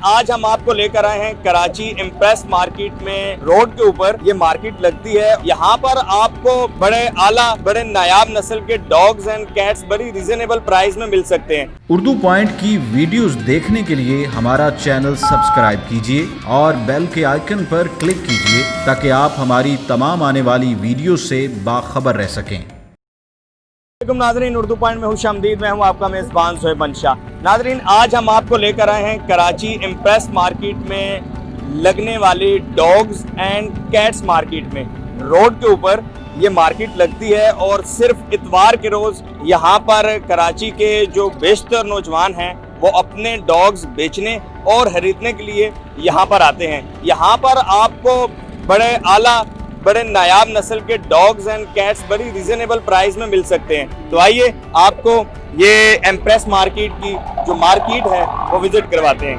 आज हम आपको लेकर आए हैं कराची इम्प्रेस मार्केट में। रोड के ऊपर ये मार्केट लगती है। यहाँ पर आपको बड़े आला बड़े नायाब नस्ल के डॉग्स एंड कैट्स बड़ी रीजनेबल प्राइस में मिल सकते हैं। उर्दू पॉइंट की वीडियोस देखने के लिए हमारा चैनल सब्सक्राइब कीजिए और बेल के आइकन पर क्लिक कीजिए ताकि आप हमारी तमाम आने वाली वीडियो से बाखबर रह सकें। नाजरीन, उर्दू पॉइंट में खुशामदीद। मैं हूं आपका मेज़बान सोहेब बनशाह। नाजरीन, आज हम आपको लेकर आए हैं कराची इम्प्रेस मार्केट में लगने वाली डॉग्स एंड कैट्स मार्केट में। रोड के ऊपर ये मार्केट लगती है और सिर्फ इतवार के रोज़ यहाँ पर कराची के जो बेशतर नौजवान हैं वो अपने डॉग्स बेचने और खरीदने के लिए यहाँ पर आते हैं। यहाँ पर आपको बड़े आला बड़े नायाब नस्ल के डॉग्स एंड कैट्स बड़ी रीजनेबल प्राइस में मिल सकते हैं। तो आइए आपको ये इम्प्रेस मार्केट की जो मार्केट है वो विजिट करवाते हैं।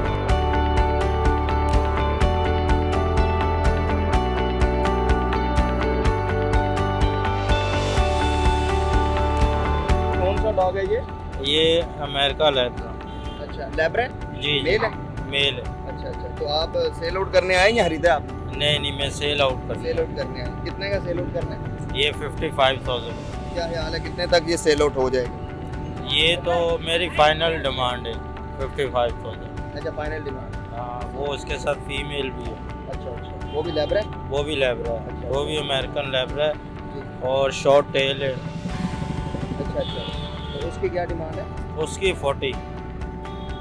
कौन सा डॉग है ये अमेरिका लैब्रा। अच्छा, लैब्रा जी मेल है? मेल है। अच्छा अच्छा, तो आप सेल आउट करने आए या खरीदा आप? नहीं, मैं सेल आउट कर सेल आउट करने आए। कितने का सेल आउट करना है? ये 55,000। क्या ख्याल है कितने तक ये सेल आउट हो जाएगा? ये तो मेरी फाइनल डिमांड है 55,000। अच्छा, फाइनल डिमांड। हाँ, वो उसके साथ फीमेल भी है। अच्छा अच्छा, वो भी लैब्रा है? वो भी लैब्रा है। अच्छा। वो भी अमेरिकन लैब्रा है जी। और शॉर्ट टेल है। अच्छा अच्छा, तो उसकी क्या डिमांड है? उसकी 40।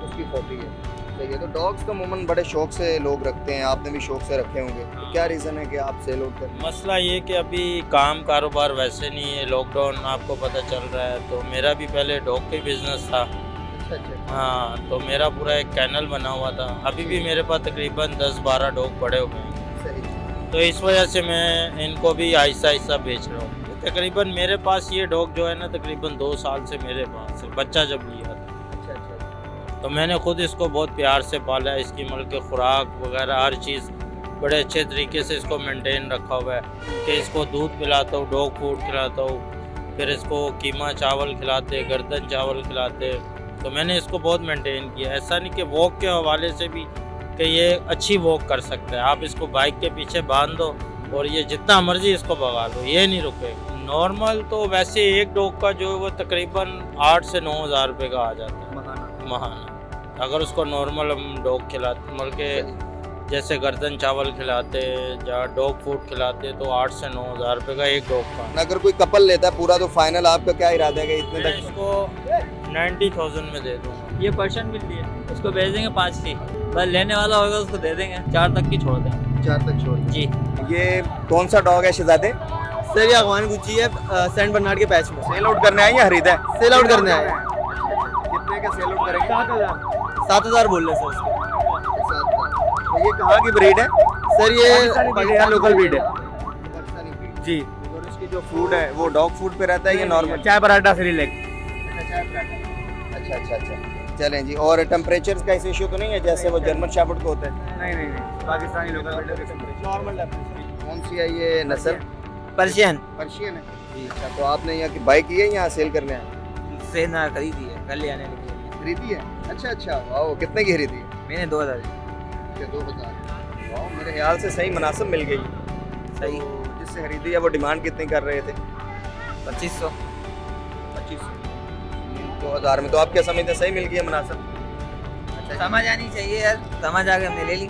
उसकी 40 है। सही है। तो डॉग्स तो अमूमन बड़े शौक से लोग रखते हैं, आपने भी शौक से रखे होंगे। तो क्या रीज़न है कि आप सेल आउट करें? मसला ये कि अभी काम कारोबार वैसे नहीं है, लॉकडाउन आपको पता चल रहा है। तो मेरा भी पहले डॉग का बिजनेस था। अच्छा अच्छा। हाँ, तो मेरा पूरा एक कैनल बना हुआ था। अभी भी मेरे पास तकरीबन 10-12 डॉग पड़े हुए हैं। सही। तो इस वजह से मैं इनको भी आहिस्ता आहिस्ता बेच रहा हूँ। तकरीबन मेरे पास ये डॉग जो है ना तकरीबन 2 साल से मेरे पास है। बच्चा जब लिया था अच्छा अच्छा। तो मैंने खुद इसको बहुत प्यार से पाला है। इसकी मतलब के खुराक वगैरह हर चीज़ बड़े अच्छे तरीके से इसको मेंटेन रखा हुआ है कि इसको दूध पिलाता हूँ, डॉग फूड खिलाता हूँ, फिर इसको कीमा चावल खिलाते, गर्दन चावल खिलाते। तो मैंने इसको बहुत मेंटेन किया। ऐसा नहीं कि वॉक के हवाले से भी कि ये अच्छी वॉक कर सकता है। आप इसको बाइक के पीछे बांध दो और ये जितना मर्जी इसको भगा लो, ये नहीं रुकेगा। नॉर्मल तो वैसे एक डॉग का जो है वो तकरीबन 8 से 9 हज़ार रुपये का आ जाता है महाना। अगर उसको नॉर्मल हम डॉग खिलाते मतलब के जैसे गर्दन चावल खिलाते या डॉग फूड खिलाते तो 8 से 9 हज़ार रुपये का एक डॉग का। अगर कोई कपल लेता है पूरा तो फाइनल आपका क्या इरादा है कि इतने मैं तक? इसको 90,000 में दे दूँगा। ये पर्शियन बिल्ली है, उसको भेज देंगे 5 की। बस लेने वाला होगा उसको दे देंगे, 4 तक की छोड़ देंगे। 4 तक छोड़ दें। जी। ये कौन सा डॉग है शहजादे? सर ये अफगान गुच्ची है सेंट बर्नार्ड के पैच में। सेल आउट करने आए या खरीदा है? सेल आउट करने आए। कितने का सेल आउट करेंगे? 7,000 बोल रहे सर उसके। 7,000। तो ये कहाँ की ब्रीड है? सर ये पाकिस्तान लोकल ब्रीड है पाकिस्तानी breed। जी। और इसकी जो फूड है वो डॉग फूड पे रहता है या नॉर्मल? चाय पराठा फ्री लेग। अच्छा अच्छा अच्छा, चलें जी। और टेम्परेचर का ऐसे इशू तो नहीं है जैसे वो जर्मन शेफर्ड को होता है? नहीं Pakistani local breed normal temperature. कौन सी है ये नस्ल? पर्शियन पर्शियन है जी। अच्छा, तो आपने यहाँ की बाई की है यहाँ सेल करने आए? से ना खरीदी है, कल ले आने लगी। खरीदी है? अच्छा अच्छा, वाह। कितने की खरीदी है? मैंने 2,000 2000। वाह, मेरे ख्याल से सही मुनासिब मिल गई। सही। तो जिससे खरीदी है वो डिमांड कितनी कर रहे थे? 2500। 2500। 2000 में तो आप क्या समझते हैं सही मिल गई है मुनासिब? समझ आनी चाहिए यार, समझ आ गया हमने ले ली।